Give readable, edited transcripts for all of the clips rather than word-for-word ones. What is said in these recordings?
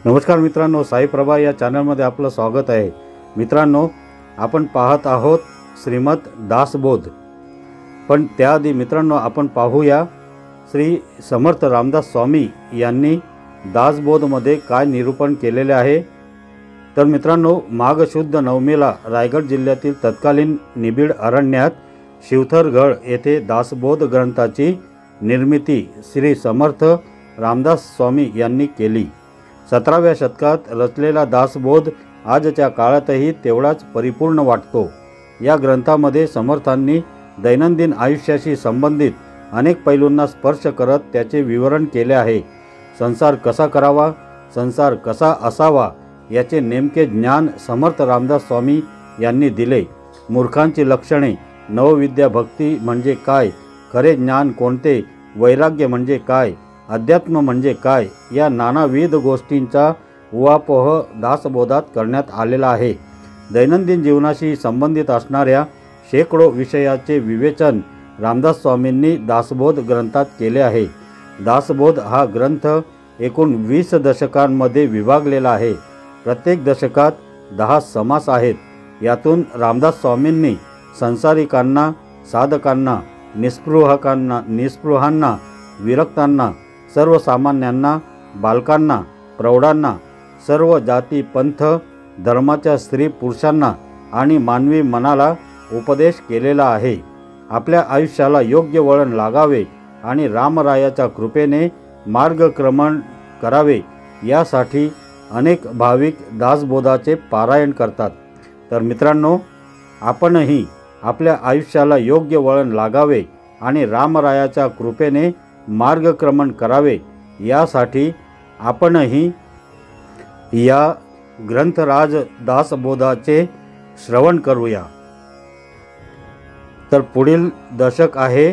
नमस्कार मित्रांनो, साई प्रभा या चॅनलमध्ये आपलं स्वागत आहे। मित्रांनो, आपण पाहत आहोत श्रीमद दासबोध। पण त्याआधी मित्रांनो आपण पाहूया श्री समर्थ रामदास स्वामी यांनी दासबोधमध्ये काय निरूपण केलेले आहे। तर मित्रांनो, माघ शुद्ध नवमीला रायगड जिल्ह्यातील तत्कालीन निबिड अरण्यात शिवथरगड येथे दासबोध ग्रंथाची निर्मिती श्री समर्थ रामदास स्वामी यांनी केली। 17व्या शतकात रचलेला दासबोध आजच्या काळातही तेवढाच परिपूर्ण वाटतो। या ग्रंथामध्ये समर्थांनी दैनंदिन आयुष्याशी संबंधित अनेक पैलूंना स्पर्श करत त्याचे विवरण केले आहे। संसार कसा करावा, संसार कसा असावा याचे नेमके ज्ञान समर्थ रामदास स्वामी यांनी दिले। मूर्खांची लक्षणे, नवविद्या भक्ती म्हणजे काय, खरे ज्ञान कोणते, वैराग्य म्हणजे काय, अध्यात्म म्हणजे काय, या नानाविध गोष्टींचा उहापोह दासबोधात करण्यात आलेला आहे। दैनंदिन जीवनाशी संबंधित असणाऱ्या शेकडो विषयाचे विवेचन रामदास स्वामींनी दासबोध ग्रंथात केले आहे। दासबोध हा ग्रंथ एकूण 20 दशकांमध्ये विभागलेला आहे। प्रत्येक दशकात 10 समास आहेत। यातून रामदास स्वामींनी संसारिकांना, साधकांना, निस्पृहांना, विरक्तांना, सर्वसामान्यांना, बालकांना, प्रौढांना, सर्व जाती पंथ धर्माच्या स्त्री पुरुषांना आणि मानवी मनाला उपदेश केलेला आहे। आपल्या आयुष्याला योग्य वळण लागावे आणि रामरायाच्या कृपेने मार्गक्रमण करावे यासाठी अनेक भाविक दासबोधाचे पारायण करतात। तर मित्रांनो, आपणही आपल्या आयुष्याला योग्य वळण लागावे आणि रामरायाच्या कृपेने मार्गक्रमण करावे यासाठी आपणही या ग्रंथराज दासबोधाचे श्रवण करूया। तर पुढील दशक आहे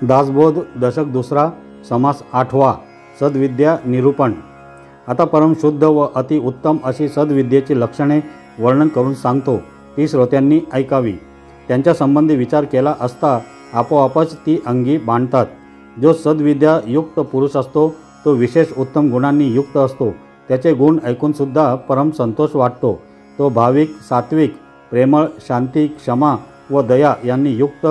दासबोध दशक दुसरा, समास 8वा, सद्विद्या निरूपण। आता परमशुद्ध व अति उत्तम अशी सद्विद्येची लक्षणे वर्णन करून सांगतो, ती श्रोत्यांनी ऐकावी। त्यांच्या संबंधी विचार केला असता आपोआपच ती अंगी बांधतात। जो सद्विद्या युक्त पुरुष असतो तो विशेष उत्तम गुणांनी युक्त असतो। त्याचे गुण ऐकूनसुद्धा परम संतोष वाटतो। तो भाविक, सात्विक, प्रेमळ, शांती, क्षमा व दया यांनी युक्त,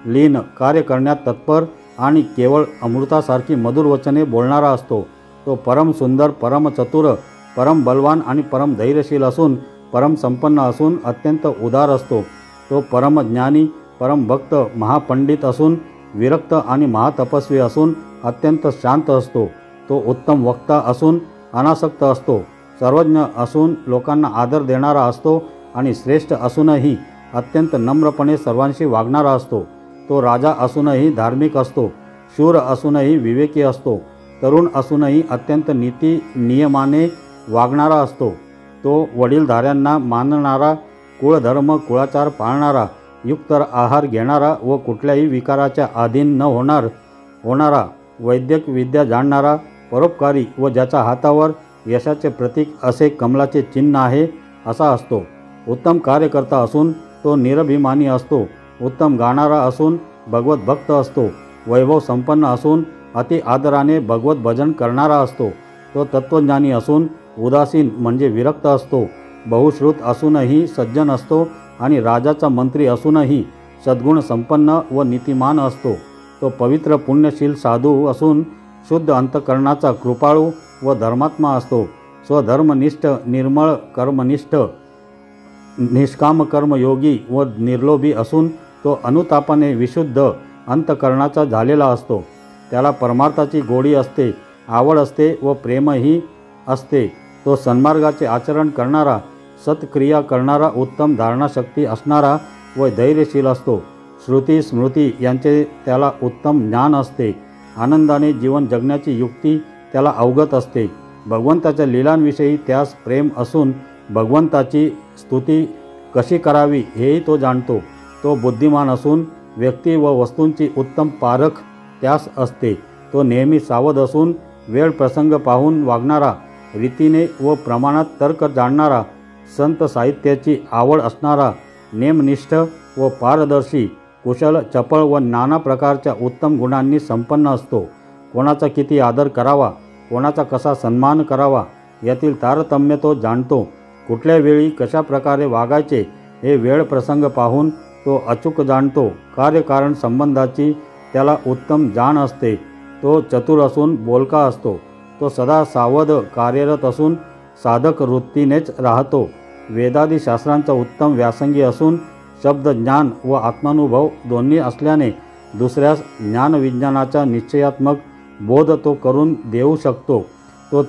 लीन, कार्य करण्यात तत्पर आणि केवळ अमृतासारखी मधुर वचने बोलणारा असतो। तो परम सुंदर, परम चतुर, परम बलवान आणि परम धैर्यशील असून परम संपन्न असून अत्यंत उदार असतो। तो परम ज्ञानी, परम भक्त, महापंडित असून विरक्त आणि महातपस्वी असून अत्यंत शांत असतो। तो उत्तम वक्ता असून अनासक्त असतो। सर्वज्ञ असून लोकांना आदर देणारा असतो आणि श्रेष्ठ असूनही अत्यंत नम्रपणे सर्वांशी वागणारा असतो। तो राजा असूनही धार्मिक असतो। शूर असूनही विवेकी असतो। तरुण असूनही अत्यंत नीती नियमाने वागणारा असतो। तो वडीलधाऱ्यांना मानणारा, कुळधर्म कुळाचार पाळणारा, युक्त आहार घेणारा व कुठल्याही विकाराच्या अधीन न होणारा, वैद्यक विद्या जाणणारा, परोपकारी व ज्याच्या हातावर यशाचे प्रतीक असे कमलाचे चिन्ह आहे असा असतो। उत्तम कार्यकर्ता असून तो निरभिमानी असतो। उत्तम गाणारा असून भगवत भक्त असतो। वैभव संपन्न असून अति आदराने भगवत भजन करणारा असतो। तो तत्वज्ञानी असून उदासीन म्हणजे विरक्त असतो। बहुश्रुत असूनही सज्जन असतो आणि राजाचा मंत्री असूनही सद्गुण संपन्न व नीतिमान असतो। तो पवित्र पुण्यशील साधू असून शुद्ध अंतकरणाचा कृपाळू व धर्मात्मा असतो। स्वधर्मनिष्ठ, निर्मळ कर्मनिष्ठ, निष्काम कर्मयोगी व निर्लोभी असून तो अनुतापाने विशुद्ध अंतकरणाचा झालेला असतो। त्याला परमार्थाची गोडी असते, आवड असते व प्रेमही असते। तो सन्मार्गाचे आचरण करणारा, सत्क्रिया करणारा, उत्तम धारणाशक्ती असणारा व धैर्यशील असतो। श्रुती स्मृती यांचे त्याला उत्तम ज्ञान असते। आनंदाने जीवन जगण्याची युक्ती त्याला अवगत असते। भगवंताच्या लीलांविषयी त्यास प्रेम असून भगवंताची स्तुती कशी करावी हेही तो जाणतो। तो बुद्धिमान असून व्यक्ती व वस्तूंची उत्तम पारख त्यास असते। तो नेहमी सावध असून वेळ प्रसंग पाहून वागणारा, रीतीने व प्रमाणात तर्क जाणणारा, संत साहित्याची आवड असणारा, नेमनिष्ठ व पारदर्शी, कुशल, चपळ व नाना प्रकारच्या उत्तम गुणांनी संपन्न असतो। कोणाचा किती आदर करावा कोणाचा कसा सन्मान करावा यातील तारतम्य तो जाणतो. कुठल्या वेळी कशा प्रकारे वागायचे हे वेळ प्रसंग पाहून तो अचूक जाणतो. कार्यकारण संबंधाची त्याला उत्तम जाण असते. तो चतुर असून बोलका असतो. तो सदा सावध कार्यरत असून साधक वृत्तीनेच राहतो. वेदादी शास्त्रांचा उत्तम व्यासंगी असून शब्दज्ञान व आत्मानुभव दोन्ही असल्याने दुसऱ्यास ज्ञानविज्ञानाचा निश्चयात्मक बोध तो करून देऊ शकतो. तो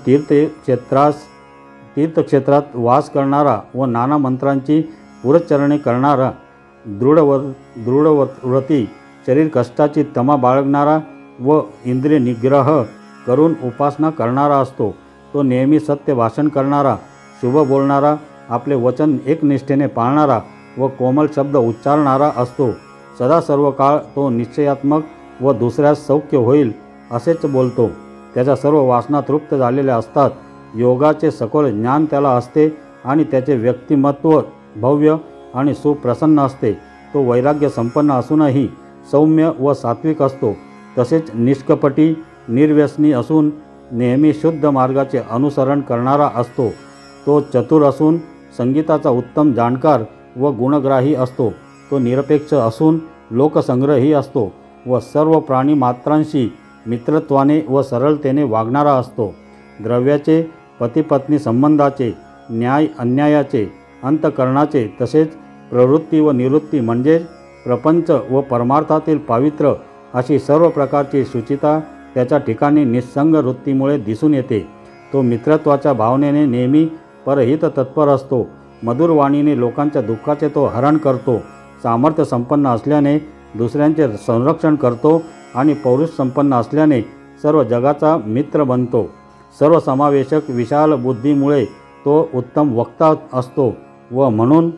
तीर्थक्षेत्रात वास करणारा व नाना मंत्रांची पुरच्चरणे करणारा, दृढव्रती, शरीर कष्टाची तमा बाळगणारा व इंद्रिय निग्रह करून उपासना करणारा असतो. तो नेहमी सत्य भाषण करणारा, शुभ बोलणारा, आपले वचन एकनिष्ठेने पाळणारा व कोमल शब्द उच्चारणारा असतो. सदा सर्व काळ तो निश्चयात्मक व दुसऱ्यास सौख्य होईल असेच बोलतो. त्याच्या सर्व वासना तृप्त झालेल्या असतात. योगाचे सखोल ज्ञान त्याला असते आणि त्याचे व्यक्तिमत्व भव्य आणि सुप्रसन्न असते. तो वैराग्य संपन्न असूनही सौम्य व सात्विक असतो. तसेच निष्कपटी निर्व्यसनी असून नेहमी शुद्ध मार्गाचे अनुसरण करणारा असतो. तो चतुर असून संगीताचा उत्तम जाणकार व गुणग्राही असतो. तो निरपेक्ष असून लोकसंग्रही असतो व सर्व प्राणी मात्रांशी मित्रत्वाने व सरळतेने वागणारा असतो. द्रव्याचे, पतिपत्नी संबंधाचे, न्याय अन्यायाचे, अंतकरणाचे तसेच प्रवृत्ती व निवृत्ती म्हणजे प्रपंच व परमार्थातील पावित्र्य अशी सर्व प्रकारची शुचिता त्याच्या ठिकाणी निस्संग वृत्तीमुळे दिसून येते. तो मित्रत्वाच्या भावनेने नेहमी परहित तत्पर असतो. मधुर वाणीने लोकांच्या दुःखाचे तो हरण करतो. सामर्थ्य संपन्न असल्याने दुसऱ्यांचे संरक्षण करतो आणि पौरुष संपन्न असल्याने सर्व जगाचा मित्र बनतो. सर्वसमावेशक विशाल बुद्धीमुळे तो उत्तम वक्ता असतो व म्हणून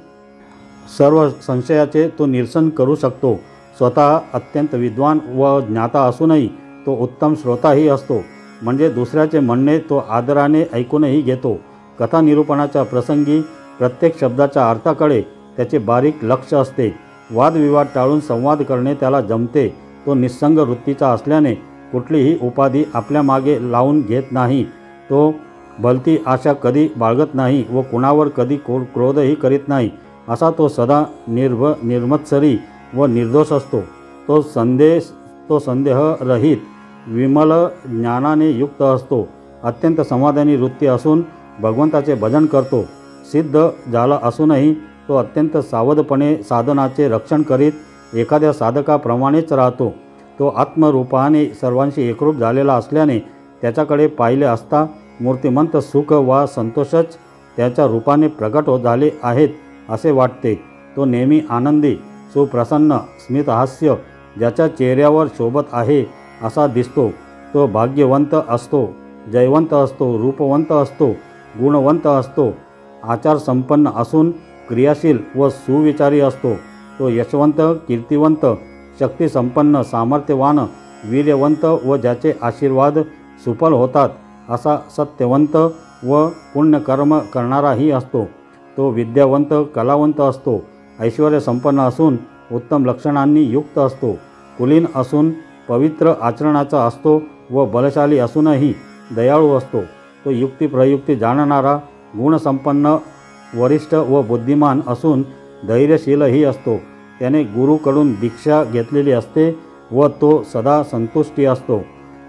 सर्व संशयाचे तो निरसन करू शकतो. स्वतः अत्यंत विद्वान व ज्ञाता असूनही तो उत्तम श्रोताही असतो. म्हणजे दुसऱ्याचे म्हणणे तो आदराने ऐकूनही घेतो. कथा निरूपणाच्या प्रसंगी प्रत्येक शब्दाच्या अर्थाकडे त्याचे बारीक लक्ष असते. वादविवाद टाळून संवाद करणे त्याला जमते. तो निस्संग वृत्तीचा असल्याने कुठलीही उपाधी आपल्या मागे लावून घेत नाही. तो भलती आशा कधी बाळगत नाही व कुणावर कधी क्रोधही करीत नाही. असा तो सदा निर्मत्सरी व निर्दोष असतो. तो संदेहरहित विमल ज्ञानाने युक्त असतो. अत्यंत समाधानी वृत्ती असून भगवंताचे भजन करतो. सिद्ध झाला असूनही तो अत्यंत सावधपणे साधनाचे रक्षण करीत एखाद्या साधकाप्रमाणेच राहतो. तो आत्मरूपाने सर्वांशी एकरूप झालेला असल्याने त्याच्याकडे पाहिले असता मूर्तिमंत सुख वा संतोषच त्याच्या रूपाने प्रकट झाले आहेत असे वाटते. तो नेहमी आनंदी, सुप्रसन्न, स्मितहास्य ज्याच्या चेहऱ्यावर शोभत आहे असा दिसतो. तो भाग्यवंत असतो, जयवंत असतो, रूपवंत असतो, गुणवंत असतो, आचारसंपन्न असून क्रियाशील व सुविचारी असतो. तो यशवंत, कीर्तिवंत, शक्तिसंपन्न, सामर्थ्यवान, वीर्यवंत व ज्याचे आशीर्वाद सुफल होतात असा सत्यवंत व पुण्यकर्म करणाराही असतो. तो विद्यावंत, कलावंत असतो, ऐश्वर्यसंपन्न असून उत्तम लक्षणांनी युक्त असतो, कुलीन असून पवित्र आचरणाचा असतो व बलशाली असूनही दयाळू असतो. तो युक्तिप्रयुक्ती जाणणारा, गुणसंपन्न, वरिष्ठ व बुद्धिमान असून धैर्यशीलही असतो. त्याने गुरुकडून दीक्षा घेतलेली असते व तो सदा संतुष्टी असतो.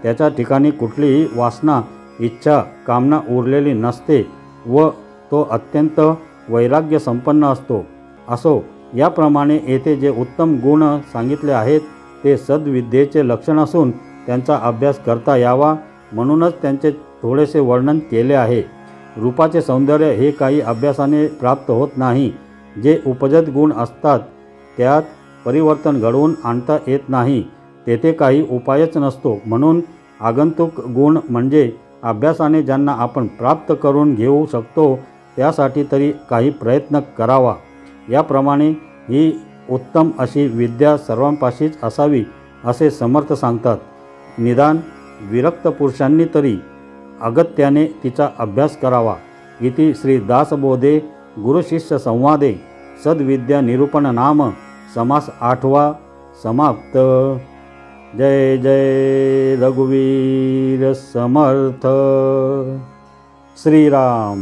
त्याच्या ठिकाणी कुठलीही वासना, इच्छा, कामना उरलेली नसते व तो अत्यंत वैराग्य संपन्न असतो. असो, याप्रमाणे येथे जे उत्तम गुण सांगितले आहेत ते सद्विद्येचे लक्षण असून त्यांचा अभ्यास करता यावा म्हणूनच त्यांचे थोडेसे वर्णन केले आहे. रूपाचे सौंदर्य हे काही अभ्यासाने प्राप्त होत नाही. जे उपजत गुण असतात त्यात परिवर्तन घडवून आणता येत नाही. तेथे काही उपायच नसतो. म्हणून आगंतुक गुण म्हणजे अभ्यासाने ज्यांना आपण प्राप्त करून घेऊ शकतो त्यासाठी तरी काही प्रयत्न करावा. याप्रमाणे ही उत्तम अशी विद्या सर्वांपाशीच असावी असे समर्थ सांगतात. निदान विरक्त पुरुषांनी तरी अगत्याने तिचा अभ्यास करावा. इति श्री दासबोधे गुरुशिष्य संवादे सद्विद्या निरूपण नाम समास 8वा समाप्त. जय जय रघुवीर समर्थ। श्रीराम।